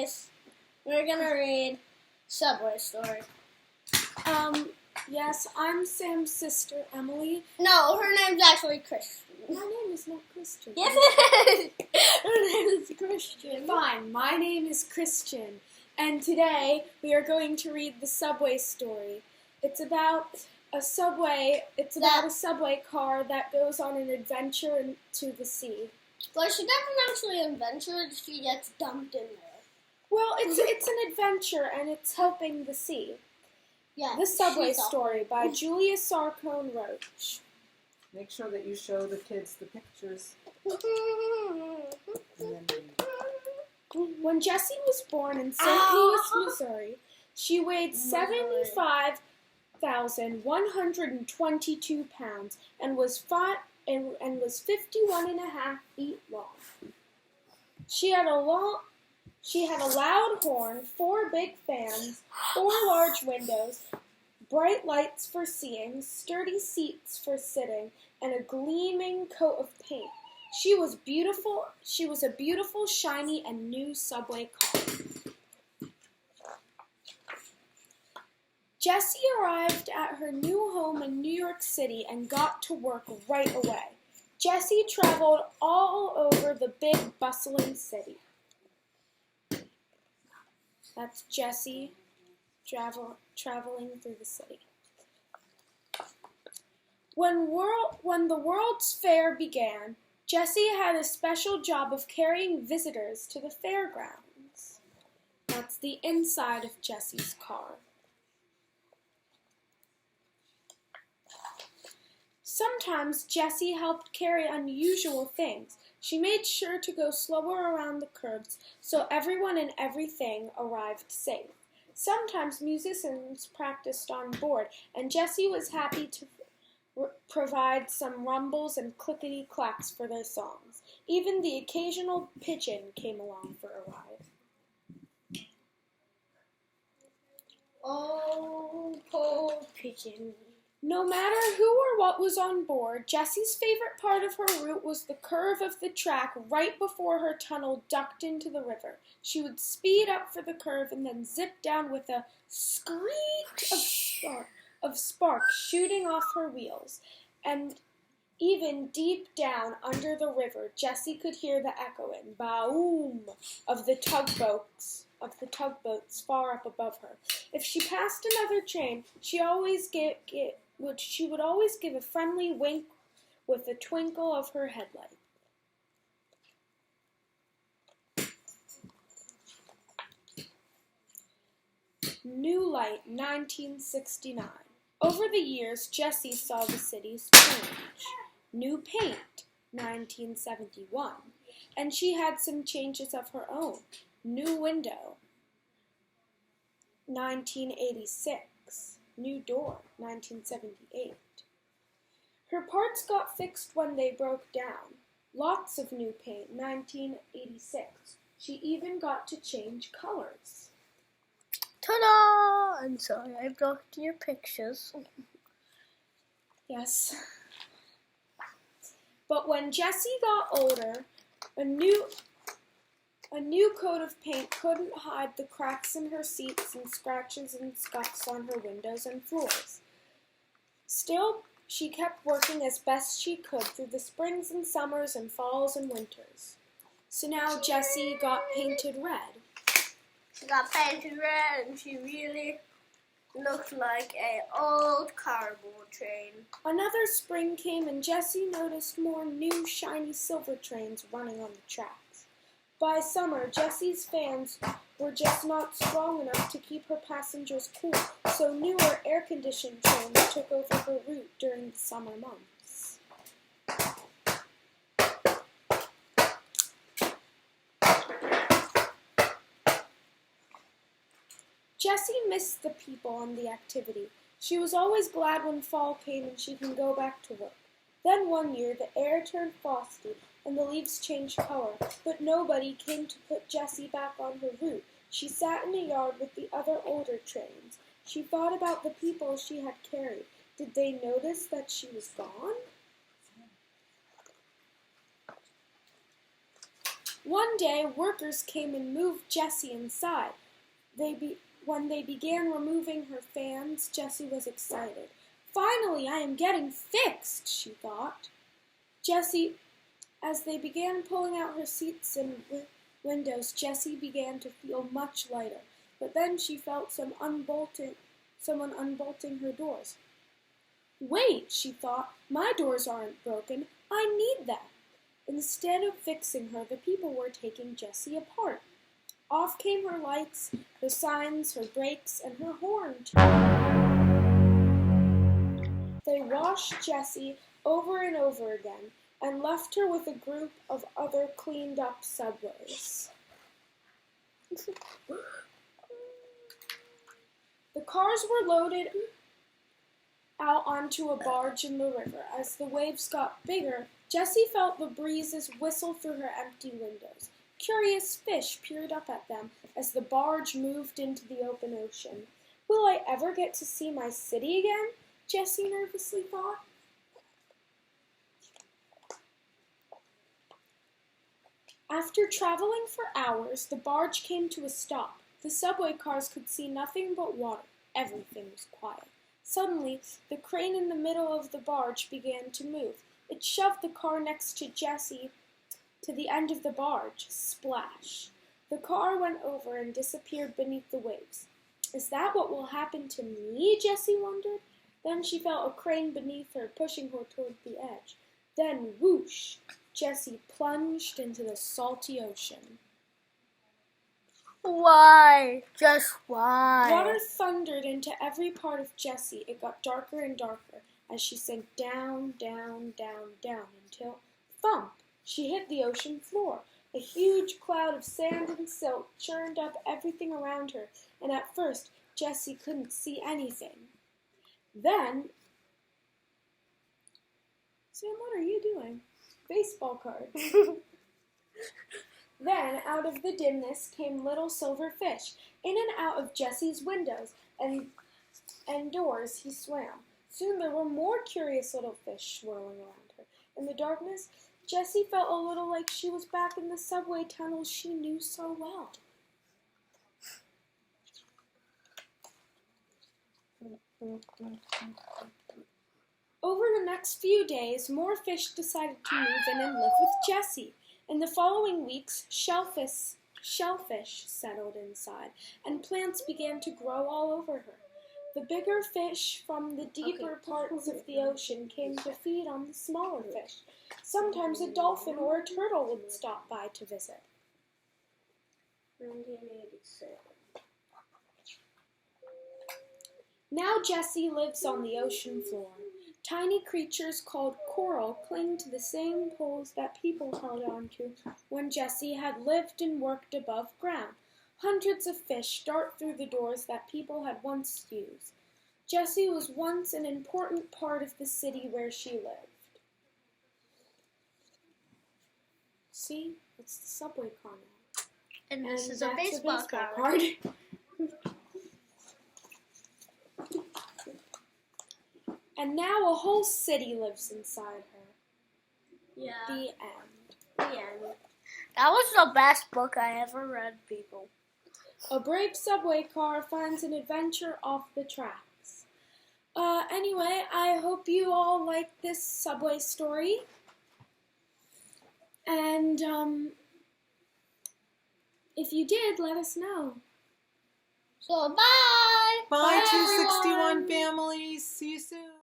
guys. We're gonna read Subway Story. Yes, I'm Sam's sister, Emily. No, her name's actually Christian. My name is not Christian. Yes, it is. Her name is Christian. Fine, my name is Christian, and today we are going to read the Subway Story. It's about a subway. It's about a subway car that goes on an adventure into the sea. Well, she doesn't actually adventure. She gets dumped in there. Well, it's an adventure, and it's helping the sea. Yeah. The Subway Story by Julia Sarcone Roach. Make sure that you show the kids the pictures. And then When Jessie was born in St. Louis, Missouri, she weighed 75,122 pounds and was 51.5 feet long. She had a loud horn, 4 big fans, 4 large windows, bright lights for seeing, sturdy seats for sitting, and a gleaming coat of paint. She was beautiful. She was a beautiful, shiny, and new subway car. Jessie arrived at her new home in New York City and got to work right away. Jessie traveled all over the big, bustling city. That's Jessie traveling through the city. When the World's Fair began, Jessie had a special job of carrying visitors to the fairgrounds. That's the inside of Jessie's car. Sometimes Jessie helped carry unusual things. She made sure to go slower around the curbs so everyone and everything arrived safe. Sometimes musicians practiced on board, and Jessie was happy to provide some rumbles and clickety-clacks for their songs. Even the occasional pigeon came along for a ride. Oh, poor pigeon. No matter who or what was on board, Jessie's favorite part of her route was the curve of the track right before her tunnel ducked into the river. She would speed up for the curve and then zip down with a screech of sparks shooting off her wheels. And even deep down under the river, Jessie could hear the echoing boom of the tugboats far up above her. If she passed another train, she would always give a friendly wink with a twinkle of her headlight. New Light, 1969. Over the years, Jessie saw the cities change. New Paint, 1971. And she had some changes of her own. New Window, 1986. New Door, 1978. Her parts got fixed when they broke down. Lots of new paint, 1986. She even got to change colors. Ta-da! I'm sorry, I blocked your pictures. Yes. But when Jessie got older, a new coat of paint couldn't hide the cracks in her seats and scratches and scuffs on her windows and floors. Still, she kept working as best she could through the springs and summers and falls and winters. So now Jessie got painted red. She got painted red and she really looked like an old cardboard train. Another spring came and Jessie noticed more new shiny silver trains running on the tracks. By summer, Jessie's fans were just not strong enough to keep her passengers cool, so newer air-conditioned trains took over her route during the summer months. Jessie missed the people and the activity. She was always glad when fall came and she could go back to work. Then one year the air turned frosty and the leaves changed color, but nobody came to put Jessie back on her route. She sat in a yard with the other older trains. She thought about the people she had carried. Did they notice that she was gone? One day, workers came and moved Jessie inside. When they began removing her fans, Jessie was excited. Finally, I am getting fixed, she thought. As they began pulling out her seats and windows, Jessie began to feel much lighter. But then she felt someone unbolting her doors. Wait, she thought, my doors aren't broken. I need them. Instead of fixing her, the people were taking Jessie apart. Off came her lights, her signs, her brakes, and her horn. They washed Jessie over and over again and left her with a group of other cleaned-up subways. The cars were loaded out onto a barge in the river. As the waves got bigger, Jessie felt the breezes whistle through her empty windows. Curious fish peered up at them as the barge moved into the open ocean. Will I ever get to see my city again? Jessie nervously thought. After traveling for hours, the barge came to a stop. The subway cars could see nothing but water. Everything was quiet. Suddenly, the crane in the middle of the barge began to move. It shoved the car next to Jessie to the end of the barge. Splash! The car went over and disappeared beneath the waves. Is that what will happen to me? Jessie wondered. Then she felt a crane beneath her, pushing her toward the edge. Then, whoosh! Jessie plunged into the salty ocean. Why? Just why? Water thundered into every part of Jessie. It got darker and darker as she sank down, down, down, down until, thump, she hit the ocean floor. A huge cloud of sand and silt churned up everything around her, and at first Jessie couldn't see anything. Then, Sam, what are you doing? Baseball card. Then, out of the dimness came little silver fish. In and out of Jessie's windows and doors he swam. Soon there were more curious little fish swirling around her. In the darkness, Jessie felt a little like she was back in the subway tunnels she knew so well. Over the next few days, more fish decided to move in and live with Jessie. In the following weeks, shellfish settled inside, and plants began to grow all over her. The bigger fish from the deeper parts of the ocean came to feed on the smaller fish. Sometimes a dolphin or a turtle would stop by to visit. 1987. Now Jessie lives on the ocean floor. Tiny creatures called coral cling to the same poles that people held onto when Jessie had lived and worked above ground. Hundreds of fish dart through the doors that people had once used. Jessie was once an important part of the city where she lived. See? It's the subway car now. And this And is a that's baseball card. And now a whole city lives inside her. Yeah. The end. The end. That was the best book I ever read, people. A brave subway car finds an adventure off the tracks. Anyway, I hope you all liked this subway story. And, if you did, let us know. So, bye! Bye, Bye, 261 everyone. families. See you soon.